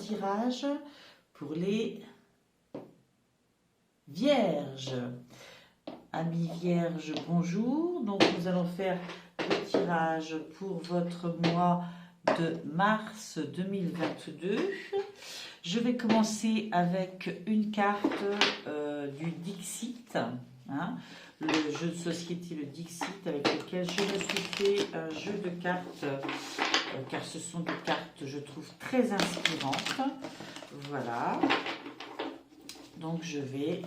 tirage pour les Vierges. Amis Vierges, bonjour. Donc nous allons faire le tirage pour votre mois de mars 2022. Je vais commencer avec une carte du Dixit, hein, le jeu de société, le Dixit, avec lequel je me suis fait un jeu de cartes, car ce sont des cartes, je trouve, très inspirantes. Voilà. Donc je vais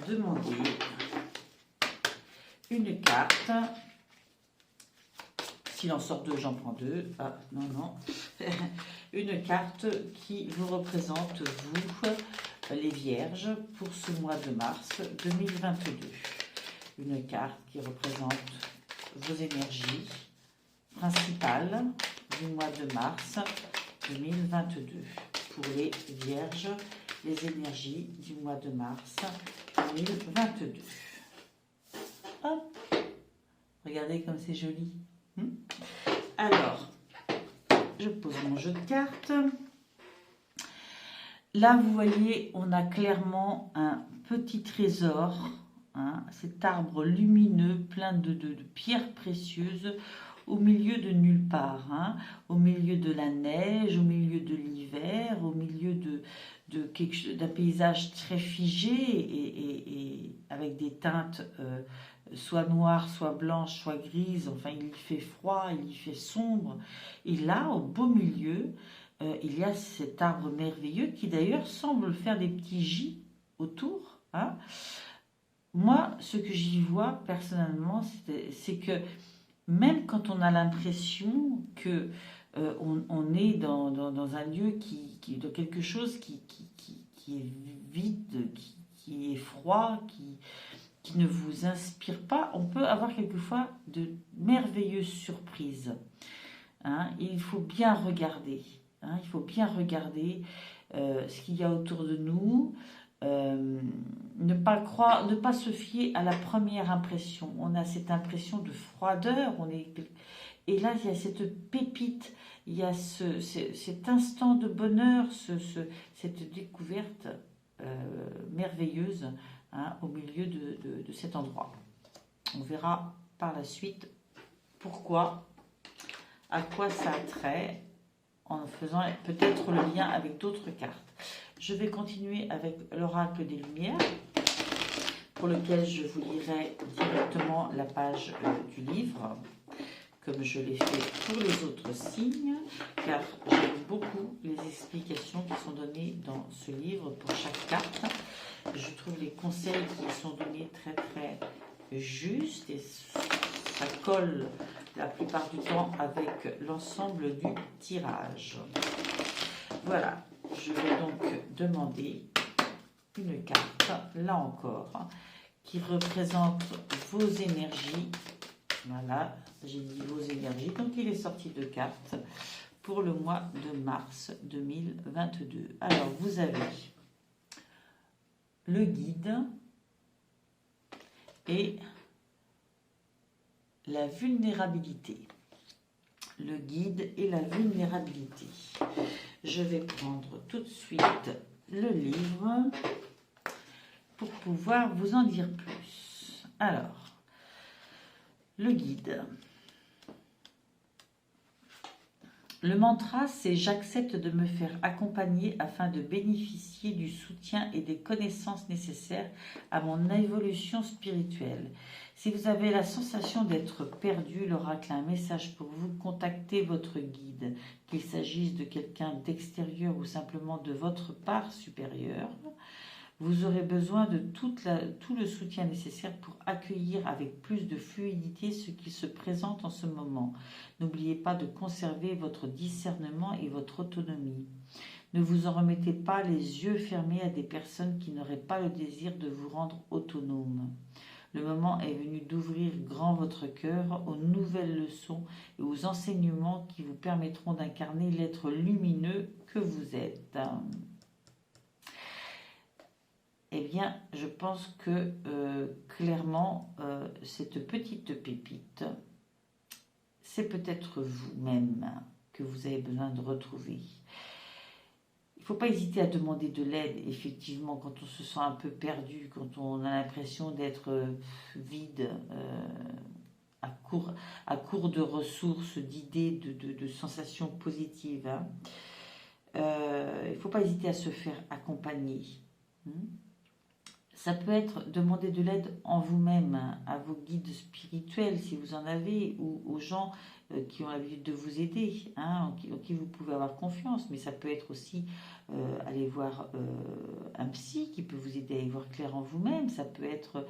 demander une carte. S'il en sort deux, j'en prends deux. Ah, non, non. Une carte qui vous représente, vous, les Vierges, pour ce mois de mars 2022. Une carte qui représente vos énergies principales du mois de mars 2022. Pour les Vierges, les énergies du mois de mars 2022. Hop. Regardez comme c'est joli. Alors, je pose mon jeu de cartes. Là, vous voyez, on a clairement un petit trésor, hein, cet arbre lumineux plein de pierres précieuses au milieu de nulle part, hein, au milieu de la neige, au milieu de l'hiver, au milieu d'un paysage très figé et avec des teintes soit noires, soit blanches, soit grises. Enfin, il y fait froid, il y fait sombre. Et là, au beau milieu, il y a cet arbre merveilleux qui d'ailleurs semble faire des petits J autour. Hein. Moi, ce que j'y vois personnellement, c'est que même quand on a l'impression que on est dans un lieu dans quelque chose qui est vide, qui est froid, qui ne vous inspire pas, on peut avoir quelquefois de merveilleuses surprises. Hein, il faut bien regarder. Hein, il faut bien regarder ce qu'il y a autour de nous. Ne pas se fier à la première impression. On a cette impression de froideur. Et là, il y a cette pépite, il y a cet instant de bonheur, cette découverte merveilleuse, hein, au milieu de cet endroit. On verra par la suite pourquoi, à quoi ça a trait, en faisant peut-être le lien avec d'autres cartes. Je vais continuer avec l'oracle des Lumières, pour lequel je vous lirai directement la page du livre, comme je l'ai fait pour les autres signes, car j'aime beaucoup les explications qui sont données dans ce livre pour chaque carte. Je trouve les conseils qui sont donnés très très justes et ça colle la plupart du temps avec l'ensemble du tirage. Voilà, je vais donc demander une carte, là encore, qui représente vos énergies. Voilà, j'ai dit vos énergies, donc il est sorti de cartes pour le mois de mars 2022. Alors, vous avez le guide et la vulnérabilité. Le guide et la vulnérabilité. Je vais prendre tout de suite le livre pour pouvoir vous en dire plus. Alors, le guide. Le mantra, c'est « J'accepte de me faire accompagner afin de bénéficier du soutien et des connaissances nécessaires à mon évolution spirituelle. » Si vous avez la sensation d'être perdu, l'oracle a un message pour vous. Contactez votre guide, qu'il s'agisse de quelqu'un d'extérieur ou simplement de votre part supérieure. Vous aurez besoin de tout le soutien nécessaire pour accueillir avec plus de fluidité ce qui se présente en ce moment. N'oubliez pas de conserver votre discernement et votre autonomie. Ne vous en remettez pas les yeux fermés à des personnes qui n'auraient pas le désir de vous rendre autonome. Le moment est venu d'ouvrir grand votre cœur aux nouvelles leçons et aux enseignements qui vous permettront d'incarner l'être lumineux que vous êtes. Eh bien, je pense que clairement, cette petite pépite, c'est peut-être vous-même que vous avez besoin de retrouver. faut pas hésiter à demander de l'aide, effectivement, quand on se sent un peu perdu, quand on a l'impression d'être vide, à court de ressources, d'idées, de sensations positives. Hein. Il ne faut pas hésiter à se faire accompagner. Hmm. Ça peut être demander de l'aide en vous-même, hein, à vos guides spirituels si vous en avez, ou aux gens qui ont l'habitude de vous aider, hein, en qui vous pouvez avoir confiance. Mais ça peut être aussi aller voir un psy qui peut vous aider à y voir clair en vous-même. Ça peut être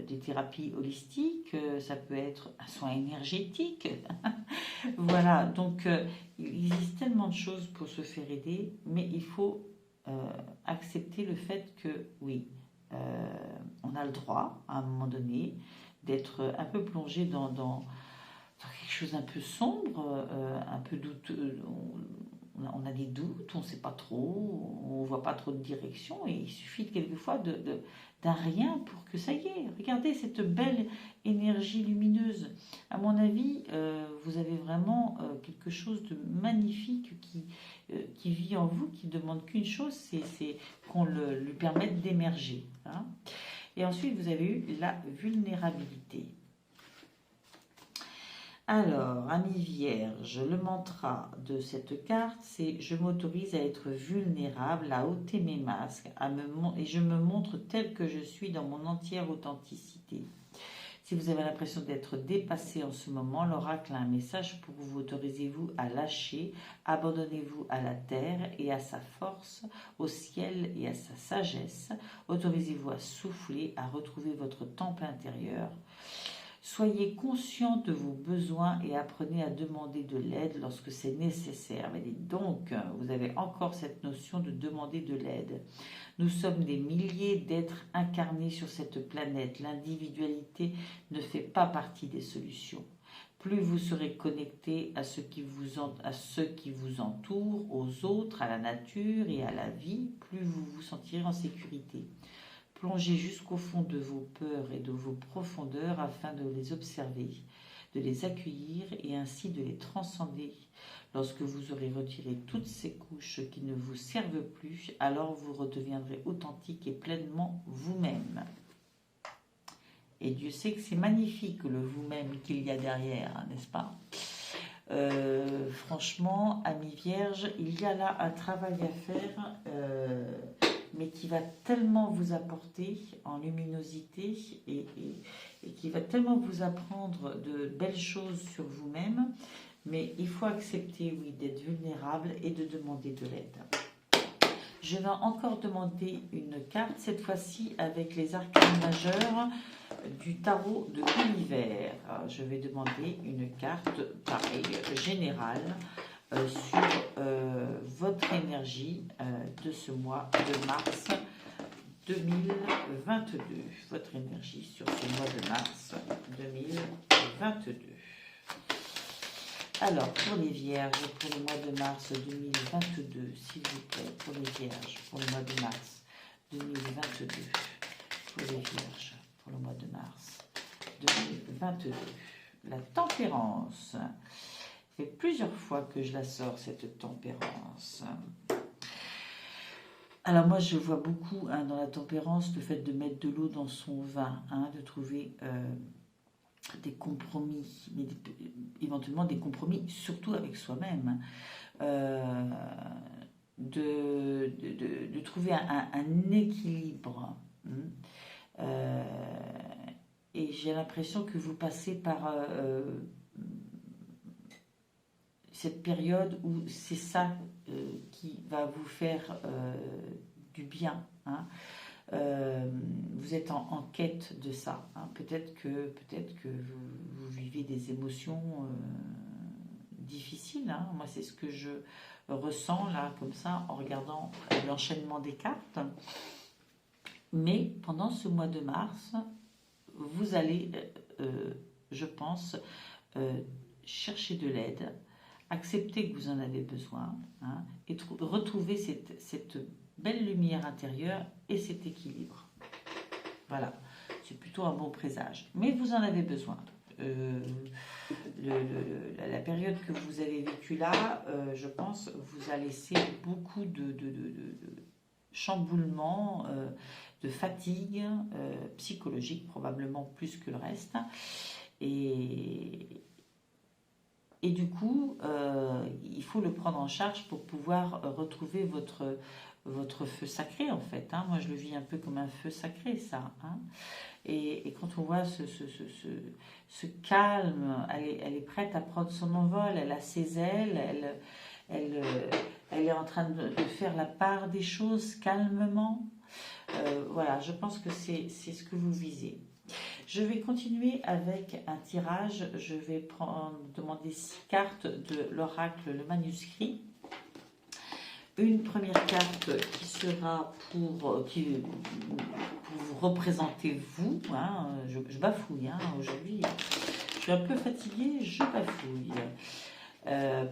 des thérapies holistiques, ça peut être un soin énergétique. Voilà, donc il existe tellement de choses pour se faire aider, mais il faut accepter le fait que oui, on a le droit, à un moment donné, d'être un peu plongé dans quelque chose un peu sombre, un peu douteux. On a des doutes, on ne sait pas trop, on ne voit pas trop de direction, et il suffit quelquefois d'un rien pour que ça y est. Regardez cette belle énergie lumineuse. À mon avis, vous avez vraiment quelque chose de magnifique qui vit en vous, qui ne demande qu'une chose, c'est qu'on lui permette d'émerger. Hein. Et ensuite, vous avez eu la vulnérabilité. Alors, ami Vierge, le mantra de cette carte, c'est « Je m'autorise à être vulnérable, à ôter mes masques, et je me montre tel que je suis dans mon entière authenticité. » Si vous avez l'impression d'être dépassé en ce moment, l'oracle a un message pour vous. Autorisez-vous à lâcher, abandonnez-vous à la terre et à sa force, au ciel et à sa sagesse. Autorisez-vous à souffler, à retrouver votre temple intérieur. Soyez conscient de vos besoins et apprenez à demander de l'aide lorsque c'est nécessaire. Mais donc, vous avez encore cette notion de demander de l'aide. Nous sommes des milliers d'êtres incarnés sur cette planète. L'individualité ne fait pas partie des solutions. Plus vous serez connecté à ceux qui vous entourent, aux autres, à la nature et à la vie, plus vous vous sentirez en sécurité. Plongez jusqu'au fond de vos peurs et de vos profondeurs afin de les observer, de les accueillir et ainsi de les transcender. Lorsque vous aurez retiré toutes ces couches qui ne vous servent plus, alors vous redeviendrez authentique et pleinement vous-même. Et Dieu sait que c'est magnifique le vous-même qu'il y a derrière, n'est-ce pas ? Franchement, amis vierges, il y a là un travail à faire, mais qui va tellement vous apporter en luminosité et qui va tellement vous apprendre de belles choses sur vous-même. Mais il faut accepter, oui, d'être vulnérable et de demander de l'aide. Je vais encore demander une carte, cette fois-ci avec les arcanes majeures du tarot de l'univers. Je vais demander une carte, pareil, générale, sur votre énergie de ce mois de mars 2022. Votre énergie sur ce mois de mars 2022. Alors, pour les vierges, pour le mois de mars 2022, s'il vous plaît, pour les vierges, pour le mois de mars 2022, pour les vierges, pour le mois de mars 2022, la tempérance. Ça fait plusieurs fois que je la sors, cette tempérance. Alors moi, je vois beaucoup dans la tempérance le fait de mettre de l'eau dans son vin, de trouver des compromis, mais éventuellement des compromis, surtout avec soi-même, de trouver un équilibre. Et j'ai l'impression que vous passez par cette période où c'est ça qui va vous faire du bien. Vous êtes en quête de ça. Peut-être que vous vivez des émotions difficiles. Moi, c'est ce que je ressens là, comme ça, en regardant l'enchaînement des cartes. Mais pendant ce mois de mars, vous allez, je pense, chercher de l'aide, accepter que vous en avez besoin, et retrouver cette belle lumière intérieure et cet équilibre. Voilà, c'est plutôt un bon présage. Mais vous en avez besoin. la période que vous avez vécue là, je pense, vous a laissé beaucoup de chamboulements, de fatigue psychologique, probablement plus que le reste. Et, et du coup, il faut le prendre en charge pour pouvoir retrouver votre feu sacré, en fait. Hein. Moi, je le vis un peu comme un feu sacré, ça. Hein. Et quand on voit ce calme, elle est prête à prendre son envol, elle a ses ailes, elle, elle est en train de faire la part des choses calmement. Voilà, je pense que c'est ce que vous visez. Je vais continuer avec un tirage. Je vais demander 6 cartes de l'oracle, le manuscrit. Une première carte qui sera pour vous représenter vous. Hein, je bafouille hein, aujourd'hui. Je suis un peu fatiguée, je bafouille.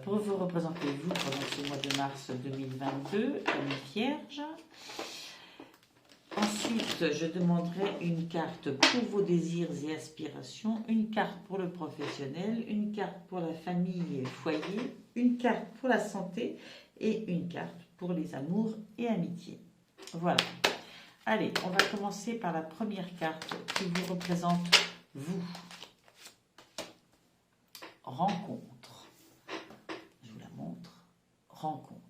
Pour vous représenter vous pendant ce mois de mars 2022, comme Vierge. Ensuite, je demanderai une carte pour vos désirs et aspirations, une carte pour le professionnel, une carte pour la famille et foyer, une carte pour la santé et une carte pour les amours et amitiés. Voilà. Allez, on va commencer par la première carte qui vous représente vous. Rencontre. Je vous la montre. Rencontre.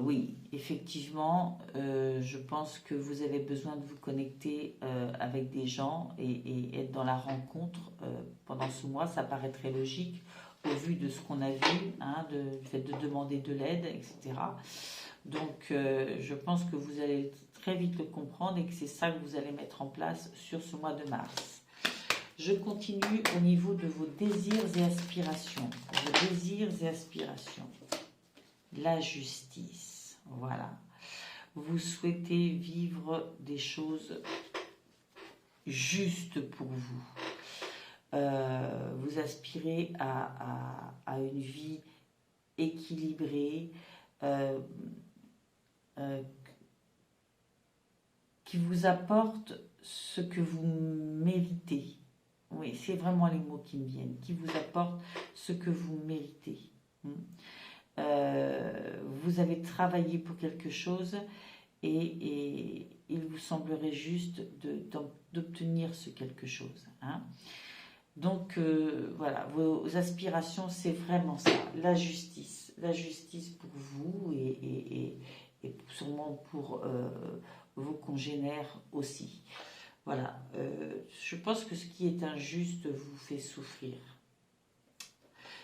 Oui, effectivement, je pense que vous avez besoin de vous connecter avec des gens et être dans la rencontre pendant ce mois. Ça paraît très logique au vu de ce qu'on a vu, hein, du fait de demander de l'aide, etc. Donc, je pense que vous allez très vite le comprendre et que c'est ça que vous allez mettre en place sur ce mois de mars. Je continue au niveau de vos désirs et aspirations. Vos désirs et aspirations. La justice, voilà. Vous souhaitez vivre des choses justes pour vous. Vous aspirez à une vie équilibrée, qui vous apporte ce que vous méritez. Oui, c'est vraiment les mots qui me viennent. Qui vous apporte ce que vous méritez. Vous avez travaillé pour quelque chose et il vous semblerait juste d'obtenir ce quelque chose. Hein. Donc voilà, vos aspirations, c'est vraiment ça, la justice pour vous et sûrement pour vos congénères aussi. Voilà, je pense que ce qui est injuste vous fait souffrir.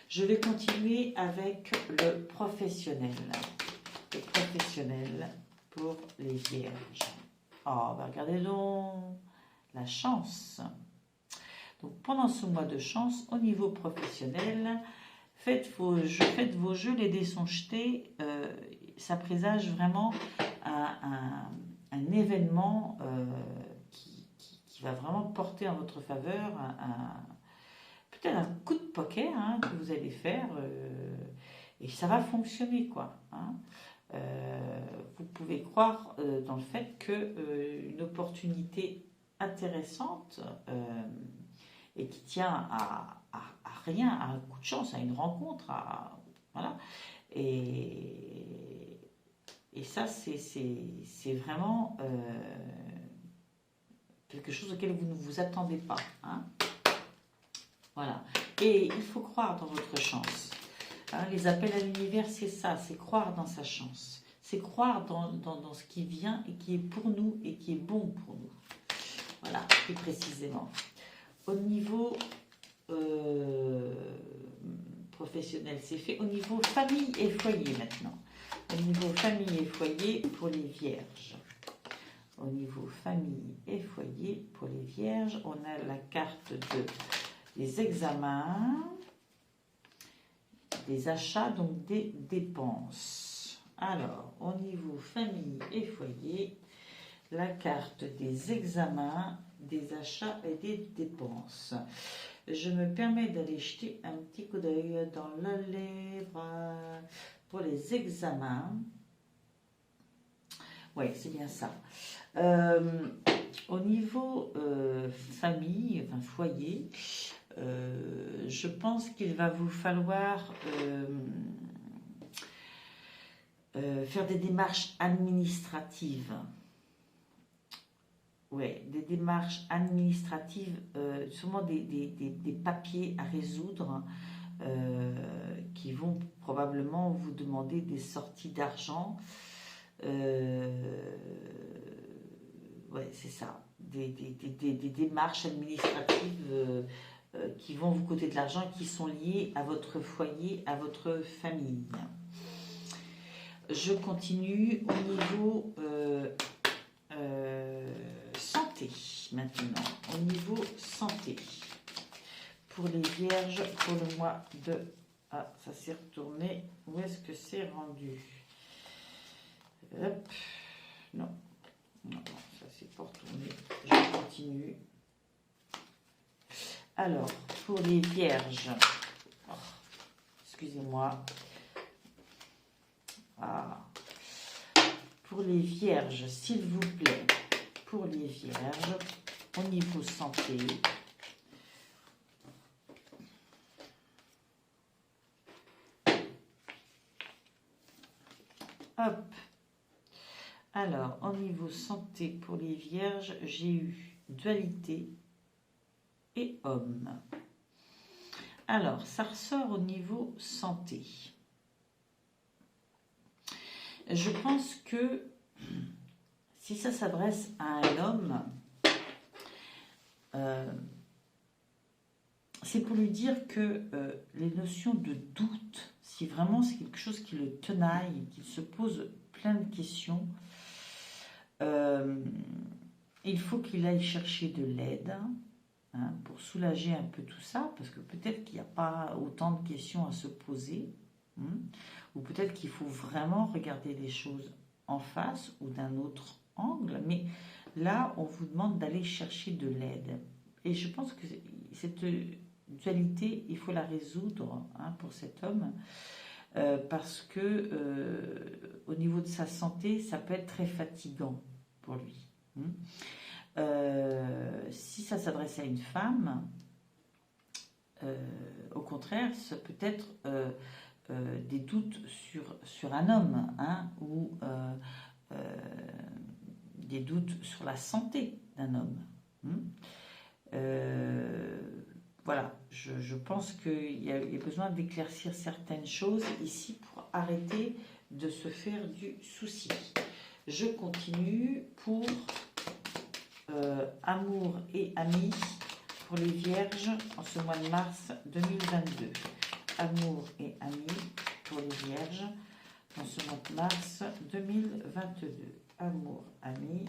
Je vais continuer avec le professionnel. Le professionnel pour les vierges. Oh, bah regardez donc la chance. Donc pendant ce mois de chance, au niveau professionnel, faites vos jeux, les dés sont jetés. Ça présage vraiment un événement qui va vraiment porter en votre faveur peut-être un coup de poker hein, que vous allez faire et ça va fonctionner quoi. Hein. Vous pouvez croire dans le fait qu'une opportunité intéressante et qui tient à rien, à un coup de chance, à une rencontre, voilà. Et ça c'est vraiment quelque chose auquel vous ne vous attendez pas. Hein. Voilà. Et il faut croire dans votre chance. Hein, les appels à l'univers, c'est ça, c'est croire dans sa chance. C'est croire dans ce qui vient et qui est pour nous et qui est bon pour nous. Voilà, plus précisément. Au niveau professionnel, c'est fait. Au niveau famille et foyer maintenant. Au niveau famille et foyer pour les vierges. Au niveau famille et foyer pour les vierges, on a la carte des examens, des achats, donc des dépenses. Alors, au niveau famille et foyer, la carte des examens, des achats et des dépenses. Je me permets d'aller jeter un petit coup d'œil dans le livre pour les examens. Ouais, c'est bien ça. Au niveau famille, enfin foyer, je pense qu'il va vous falloir faire des démarches administratives. Ouais, des démarches administratives, sûrement des papiers à résoudre qui vont probablement vous demander des sorties d'argent. Ouais, c'est ça. Des démarches administratives qui vont vous coûter de l'argent, qui sont liées à votre foyer, à votre famille. Je continue au niveau santé maintenant. Au niveau santé. Pour les vierges, pour le mois de... Ah, ça s'est retourné. Où est-ce que c'est rendu? Hop. Non. Non, ça s'est pas retourné. Je continue. Alors, pour les vierges... Oh, excusez-moi. Ah. Pour les vierges, s'il vous plaît. Pour les vierges, au niveau santé... Hop. Alors, au niveau santé pour les vierges, j'ai eu dualité et homme. Alors, ça ressort au niveau santé. Je pense que si ça s'adresse à un homme, c'est pour lui dire que les notions de doute, si vraiment c'est quelque chose qui le tenaille, qu'il se pose plein de questions, il faut qu'il aille chercher de l'aide pour soulager un peu tout ça, parce que peut-être qu'il n'y a pas autant de questions à se poser, ou peut-être qu'il faut vraiment regarder les choses en face ou d'un autre angle, mais là, on vous demande d'aller chercher de l'aide. Et je pense que cette dualité, il faut la résoudre pour cet homme, parce que au niveau de sa santé, ça peut être très fatigant pour lui. Si ça s'adresse à une femme, au contraire, ça peut être des doutes sur un homme, ou des doutes sur la santé d'un homme. Voilà, je pense qu'il y a besoin d'éclaircir certaines choses ici pour arrêter de se faire du souci. Je continue pour amour et amis pour les vierges en ce mois de mars 2022. Amour et amis pour les vierges en ce mois de mars 2022. Amour, amis.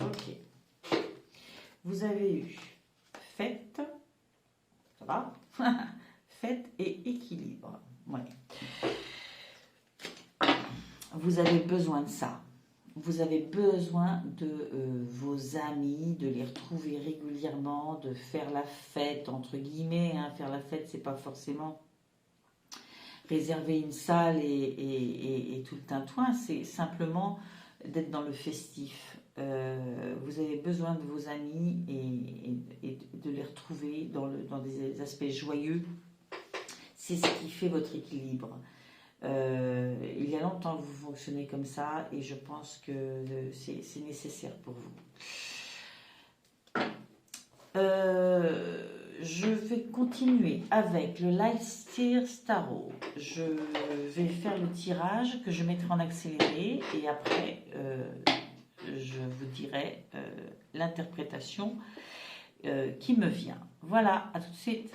Ok. Vous avez eu fête, ça va? Fête et équilibre. Ouais. Vous avez besoin de ça. Vous avez besoin de vos amis, de les retrouver régulièrement, de faire la fête, entre guillemets. Faire la fête, c'est pas forcément réserver une salle et tout le tintouin, c'est simplement d'être dans le festif. Vous avez besoin de vos amis et de les retrouver dans des aspects joyeux. C'est ce qui fait votre équilibre. Il y a longtemps que vous fonctionnez comme ça et je pense que c'est nécessaire pour vous. Je vais continuer avec le Lightsteer Tarot. Je vais faire le tirage que je mettrai en accéléré et après je vous dirai l'interprétation qui me vient. Voilà, à tout de suite.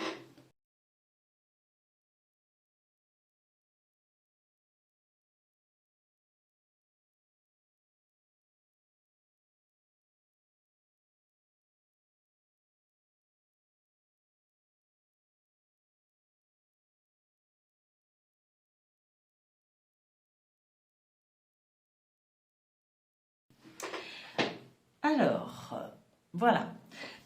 Alors, voilà.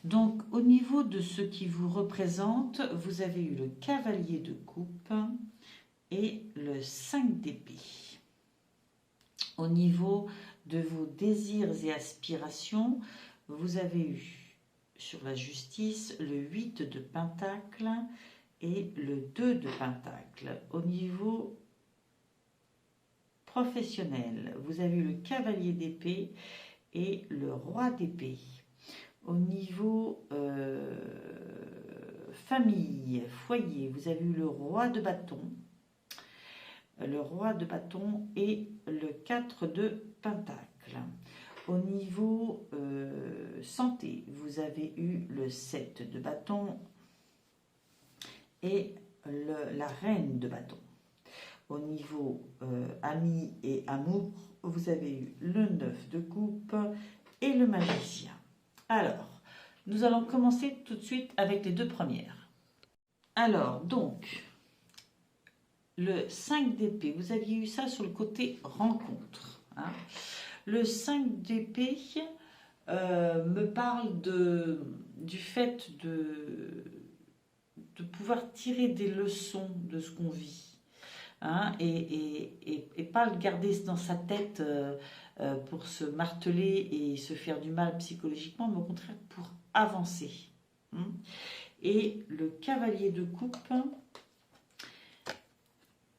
Donc, au niveau de ce qui vous représente, vous avez eu le cavalier de coupe et le 5 d'épée. Au niveau de vos désirs et aspirations, vous avez eu sur la justice le 8 de Pentacle et le 2 de Pentacle. Au niveau professionnel, vous avez eu le Cavalier d'épée et le Roi d'épée. Au niveau famille, foyer, vous avez eu le Roi de bâton, et le 4 de Pentacle. Au niveau santé, vous avez eu le 7 de bâton et la Reine de bâton. Au niveau amis et amour, vous avez eu le 9 de coupe et le magicien. Alors, nous allons commencer tout de suite avec les deux premières. Alors, donc, le 5 d'épée, vous aviez eu ça sur le côté rencontre. Hein. Le 5 d'épée me parle du fait de pouvoir tirer des leçons de ce qu'on vit. Hein, et pas le garder dans sa tête pour se marteler et se faire du mal psychologiquement, mais au contraire pour avancer. Hein. Et le cavalier de coupe,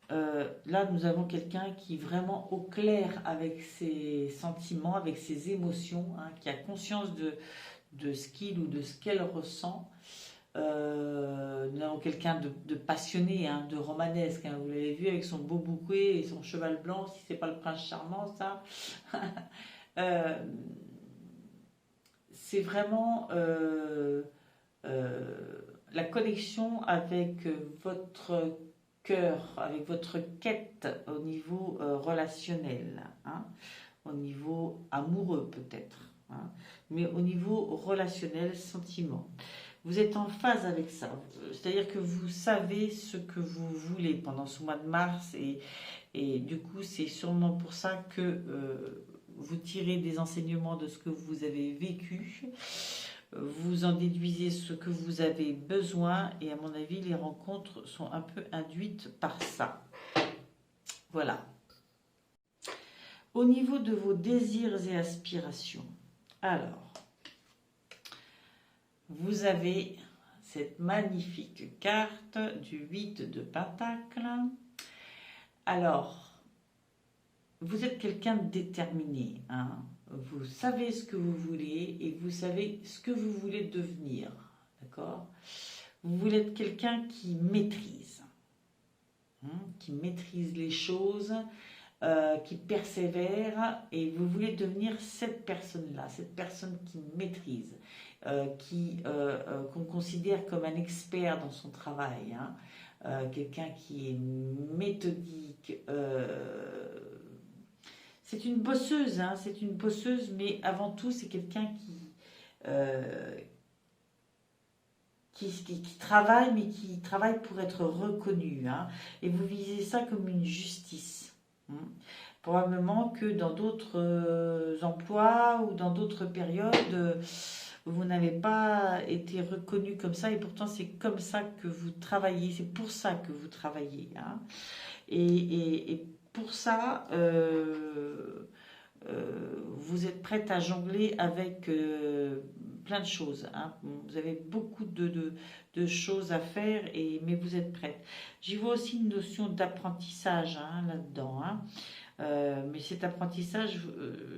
là nous avons quelqu'un qui est vraiment au clair avec ses sentiments, avec ses émotions, hein, qui a conscience de ce qu'il ou de ce qu'elle ressent. Nous avons quelqu'un de passionné, hein, de romanesque, hein, vous l'avez vu avec son beau bouquet et son cheval blanc, si c'est pas le prince charmant ça. C'est vraiment la connexion avec votre cœur, avec votre quête au niveau relationnel, hein, au niveau amoureux peut-être, hein, mais au niveau relationnel, sentiment. Vous êtes en phase avec ça, c'est-à-dire que vous savez ce que vous voulez pendant ce mois de mars et du coup c'est sûrement pour ça que vous tirez des enseignements de ce que vous avez vécu, vous en déduisez ce que vous avez besoin et à mon avis les rencontres sont un peu induites par ça. Voilà. Au niveau de vos désirs et aspirations, alors vous avez cette magnifique carte du 8 de Pentacle. Alors, vous êtes quelqu'un de déterminé. Hein. Vous savez ce que vous voulez et vous savez ce que vous voulez devenir. D'accord ? Vous voulez être quelqu'un qui maîtrise. Hein, qui maîtrise les choses, qui persévère. Et vous voulez devenir cette personne-là, cette personne qui maîtrise. Qu'on considère comme un expert dans son travail, hein, quelqu'un qui est méthodique. C'est une bosseuse, hein, c'est une bosseuse, mais avant tout c'est quelqu'un qui travaille, mais qui travaille pour être reconnu. Hein, et vous visez ça comme une justice. Hein. Probablement que dans d'autres emplois ou dans d'autres périodes, vous n'avez pas été reconnu comme ça et pourtant c'est comme ça que vous travaillez, c'est pour ça que vous travaillez. Hein. Et pour ça, vous êtes prête à jongler avec plein de choses. Hein. Vous avez beaucoup de choses à faire, mais vous êtes prête. J'y vois aussi une notion d'apprentissage, hein, là-dedans. Hein. Mais cet apprentissage,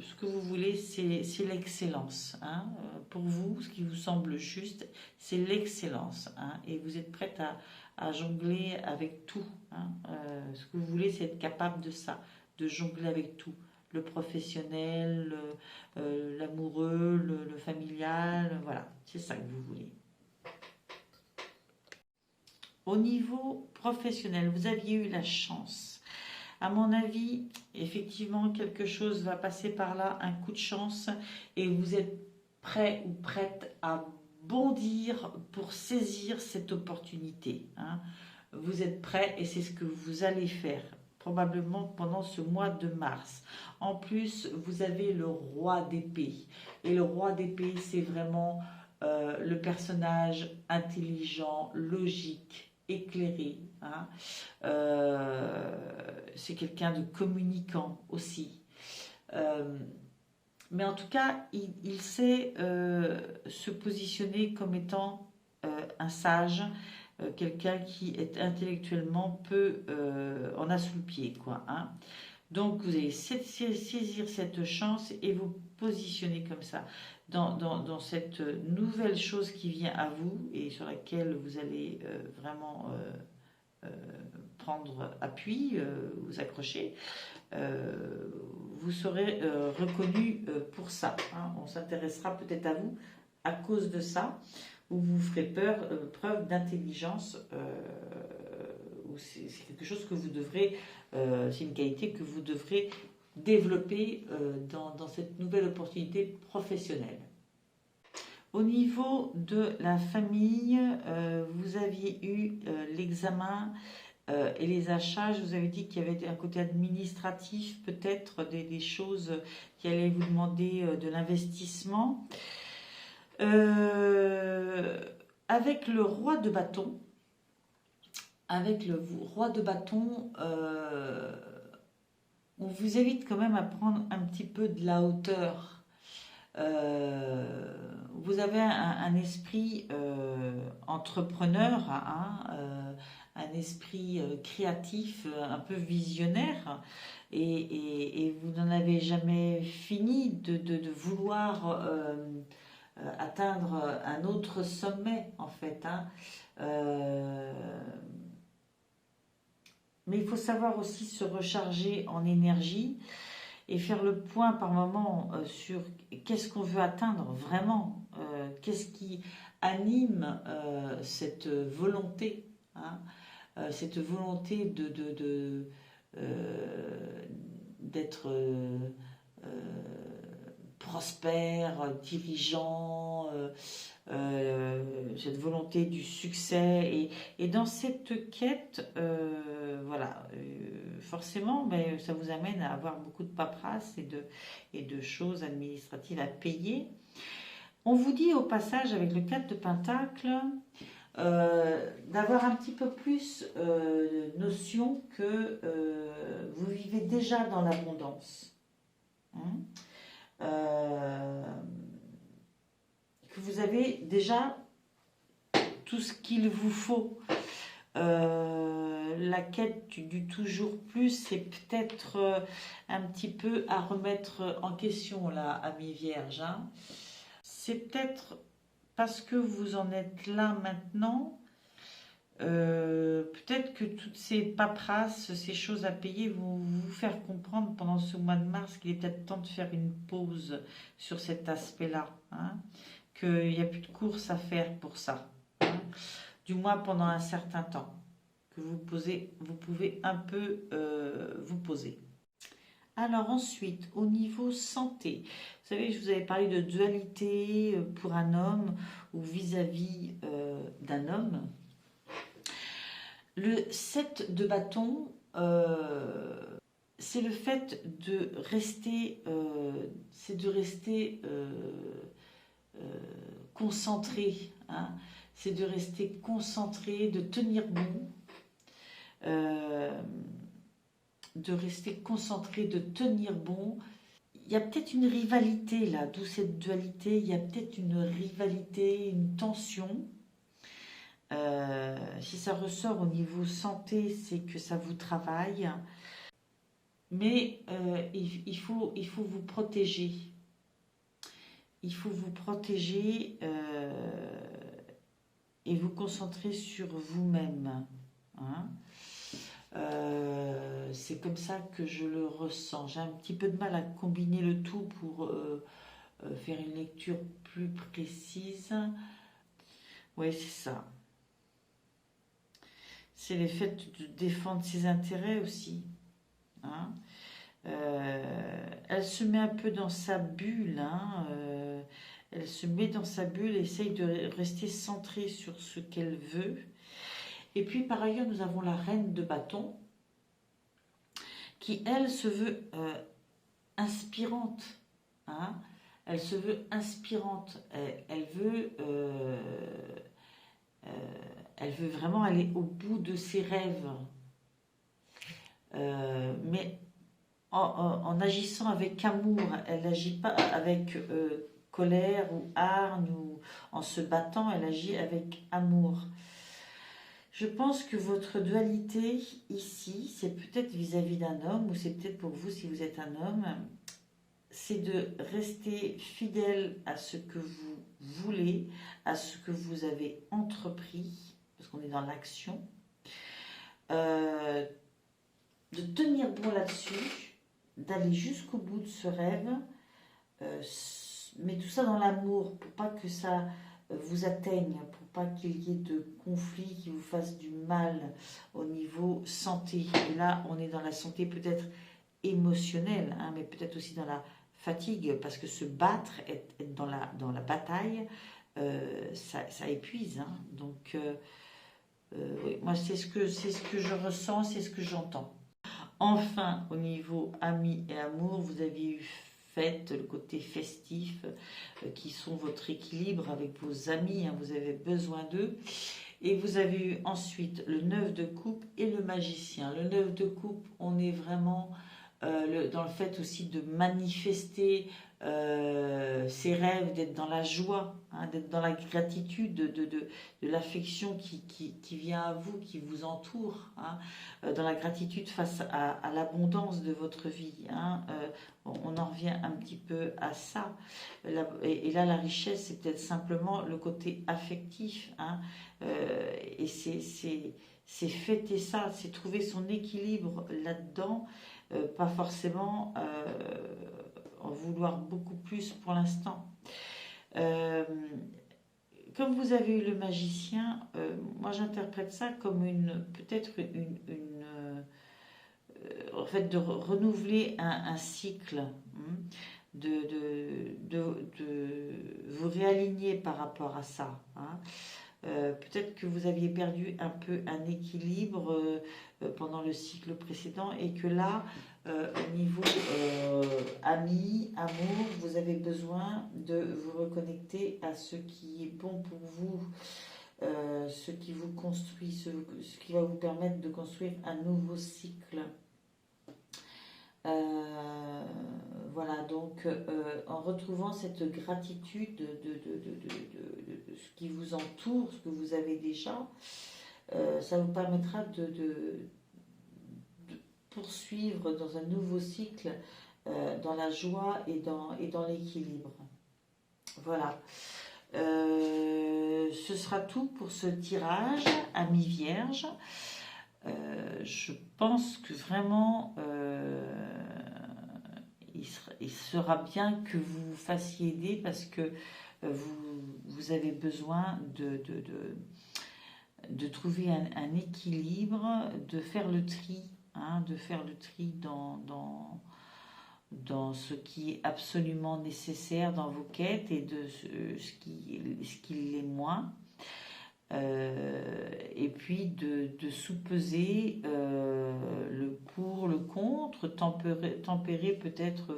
ce que vous voulez, c'est l'excellence. Hein. Pour vous, ce qui vous semble juste, c'est l'excellence. Hein. Et vous êtes prête à jongler avec tout. Hein. Ce que vous voulez, c'est être capable de ça, de jongler avec tout. Le professionnel, l'amoureux, le familial, voilà, c'est ça que vous voulez. Au niveau professionnel, vous aviez eu la chance. À mon avis, effectivement, quelque chose va passer par là, un coup de chance, et vous êtes prêt ou prête à bondir pour saisir cette opportunité. Hein. Vous êtes prêt et c'est ce que vous allez faire, probablement pendant ce mois de mars. En plus, vous avez le roi d'épée. Et le roi d'épée, c'est vraiment le personnage intelligent, logique, éclairé. Hein. C'est quelqu'un de communicant aussi. Mais en tout cas, il sait se positionner comme étant un sage, quelqu'un qui est intellectuellement peu en a sous le pied, quoi, hein. Donc, vous allez saisir cette chance et vous positionner comme ça dans cette nouvelle chose qui vient à vous et sur laquelle vous allez vraiment euh, prendre appui, vous accrocher. Vous serez reconnu pour ça, hein. On s'intéressera peut-être à vous à cause de ça, ou vous ferez preuve d'intelligence, ou c'est quelque chose que vous devrez, c'est une qualité que vous devrez développer dans cette nouvelle opportunité professionnelle. Au niveau de la famille, vous aviez eu l'examen et les achats. Je vous avais dit qu'il y avait un côté administratif, peut-être des choses qui allaient vous demander de l'investissement. Avec le roi de bâton, on vous invite quand même à prendre un petit peu de la hauteur. Vous avez un esprit entrepreneur, hein, un esprit créatif, un peu visionnaire, et vous n'en avez jamais fini de vouloir atteindre un autre sommet, en fait, hein. Mais il faut savoir aussi se recharger en énergie et faire le point par moment sur qu'est-ce qu'on veut atteindre vraiment, qu'est-ce qui anime cette volonté, hein, cette volonté d'être prospère, dirigeant, cette volonté du succès. Et dans cette quête, voilà, forcément, ben, ça vous amène à avoir beaucoup de paperasse et de choses administratives à payer. On vous dit au passage, avec le 4 de Pentacle, d'avoir un petit peu plus notion que vous vivez déjà dans l'abondance, hein, que vous avez déjà tout ce qu'il vous faut. La quête du toujours plus, c'est peut-être un petit peu à remettre en question là, amis vierges, hein. C'est peut-être parce que vous en êtes là maintenant, peut-être que toutes ces paperasses, ces choses à payer vont vous faire comprendre pendant ce mois de mars qu'il est peut-être temps de faire une pause sur cet aspect-là, hein, qu'il n'y a plus de course à faire pour ça, hein, du moins pendant un certain temps, que vous pouvez un peu vous poser. Alors ensuite, au niveau santé, vous savez, je vous avais parlé de dualité pour un homme ou vis-à-vis d'un homme. Le 7 de bâton, c'est le fait de rester, concentré, hein, c'est de rester concentré, de tenir bon. De rester concentré, de tenir bon. Il y a peut-être une rivalité là, d'où cette dualité, il y a peut-être une rivalité, une tension. Si ça ressort au niveau santé, c'est que ça vous travaille. Mais il faut vous protéger. Il faut vous protéger et vous concentrer sur vous-même, hein. C'est comme ça que je le ressens. J'ai un petit peu de mal à combiner le tout pour faire une lecture plus précise. Oui, c'est ça. C'est le fait de défendre ses intérêts aussi, hein. Elle se met un peu dans sa bulle, hein. Elle se met dans sa bulle, essaye de rester centrée sur ce qu'elle veut. Et puis par ailleurs, nous avons la reine de bâton qui, elle, se veut inspirante, hein. Elle se veut inspirante. Elle veut vraiment aller au bout de ses rêves. Mais en agissant avec amour. Elle n'agit pas avec colère ou hargne ou en se battant, elle agit avec amour. Je pense que votre dualité ici, c'est peut-être vis-à-vis d'un homme ou c'est peut-être pour vous si vous êtes un homme, c'est de rester fidèle à ce que vous voulez, à ce que vous avez entrepris, parce qu'on est dans l'action, euh, de tenir bon là-dessus, d'aller jusqu'au bout de ce rêve, mais tout ça dans l'amour, pour pas que ça vous atteigne, pour pas qu'il y ait de conflits qui vous fassent du mal au niveau santé. Et là, on est dans la santé peut-être émotionnelle, hein, mais peut-être aussi dans la fatigue, parce que se battre, être dans la bataille, ça épuise. Hein. Donc, oui, moi, c'est ce que je ressens, c'est ce que j'entends. Enfin, au niveau amis et amour, vous avez eu fête, le côté festif, qui sont votre équilibre avec vos amis, hein, vous avez besoin d'eux. Et vous avez eu ensuite le 9 de coupe et le magicien. Le 9 de coupe, on est vraiment dans le fait aussi de manifester ses rêves, d'être dans la joie, hein, d'être dans la gratitude, de l'affection qui vient à vous, qui vous entoure, hein, dans la gratitude face à l'abondance de votre vie. Hein, on en revient un petit peu à ça. Et là, la richesse, c'est peut-être simplement le côté affectif. Hein, et c'est fêter ça, c'est trouver son équilibre là-dedans, pas forcément en vouloir beaucoup plus pour l'instant. Euh, Comme vous avez eu le magicien, moi j'interprète ça comme peut-être en fait de renouveler un cycle, hein, de vous réaligner par rapport à ça. Hein. Peut-être que vous aviez perdu un peu un équilibre pendant le cycle précédent et que là, au niveau amis, amour, vous avez besoin de vous reconnecter à ce qui est bon pour vous, ce qui vous construit, ce qui va vous permettre de construire un nouveau cycle. Euh, voilà, donc en retrouvant cette gratitude de ce qui vous entoure, ce que vous avez déjà, ça vous permettra de poursuivre dans un nouveau cycle, dans la joie et dans l'équilibre. Voilà. Ce sera tout pour ce tirage, amis vierges. Je pense que vraiment il sera bien que vous vous fassiez aider parce que vous avez besoin de trouver un équilibre, de faire le tri, hein, de faire le tri dans ce qui est absolument nécessaire dans vos quêtes et de ce qui l'est moins. Et puis de sous-peser le pour, le contre, tempérer peut-être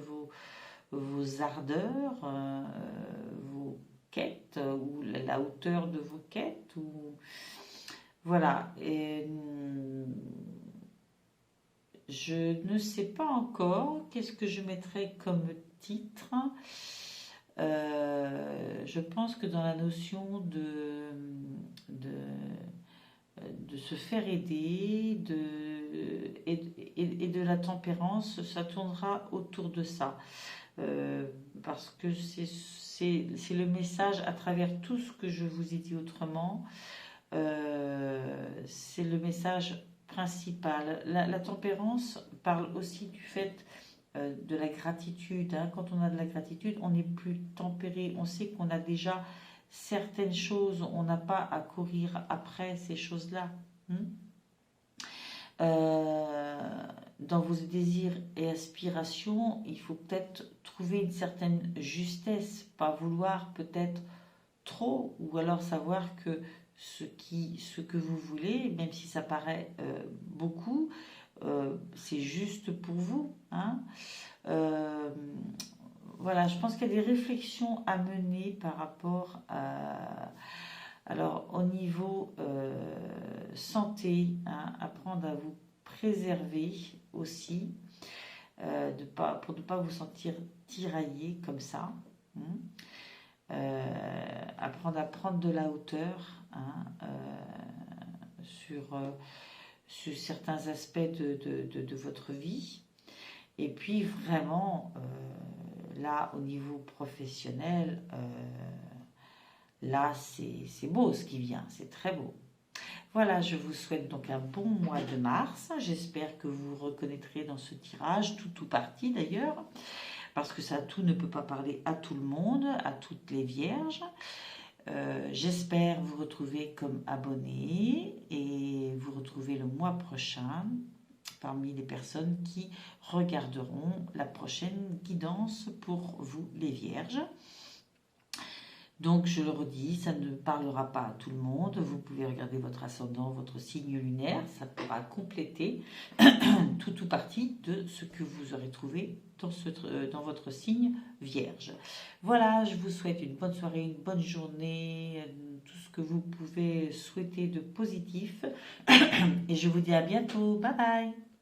vos ardeurs, vos quêtes, ou la hauteur de vos quêtes. Voilà. Et, je ne sais pas encore qu'est-ce que je mettrai comme titre. Je pense que dans la notion de se faire aider et de la tempérance, ça tournera autour de ça. Parce que c'est le message à travers tout ce que je vous ai dit autrement. C'est le message principal. La tempérance parle aussi du fait de la gratitude. Hein. Quand on a de la gratitude, on n'est plus tempéré. On sait qu'on a déjà certaines choses, on n'a pas à courir après ces choses-là. Dans vos désirs et aspirations, il faut peut-être trouver une certaine justesse, pas vouloir peut-être trop, ou alors savoir que ce que vous voulez, même si ça paraît beaucoup, c'est juste pour vous. Hein. Voilà, je pense qu'il y a des réflexions à mener par rapport à... Alors, au niveau santé, hein, apprendre à vous préserver aussi. pour ne pas vous sentir tiraillé comme ça. Hein. Apprendre à prendre de la hauteur, hein, sur certains aspects de votre vie. Et puis vraiment, là, au niveau professionnel, là, c'est beau ce qui vient, c'est très beau. Voilà, je vous souhaite donc un bon mois de mars. J'espère que vous vous reconnaîtrez dans ce tirage, tout parti d'ailleurs, parce que ça, tout ne peut pas parler à tout le monde, à toutes les vierges. J'espère vous retrouver comme abonné et vous retrouver le mois prochain parmi les personnes qui regarderont la prochaine guidance pour vous les vierges. Donc je le redis, ça ne parlera pas à tout le monde. Vous pouvez regarder votre ascendant, votre signe lunaire, ça pourra compléter tout partie de ce que vous aurez trouvé dans votre signe vierge. Voilà, je vous souhaite une bonne soirée, une bonne journée, tout ce que vous pouvez souhaiter de positif. Et je vous dis à bientôt. Bye bye.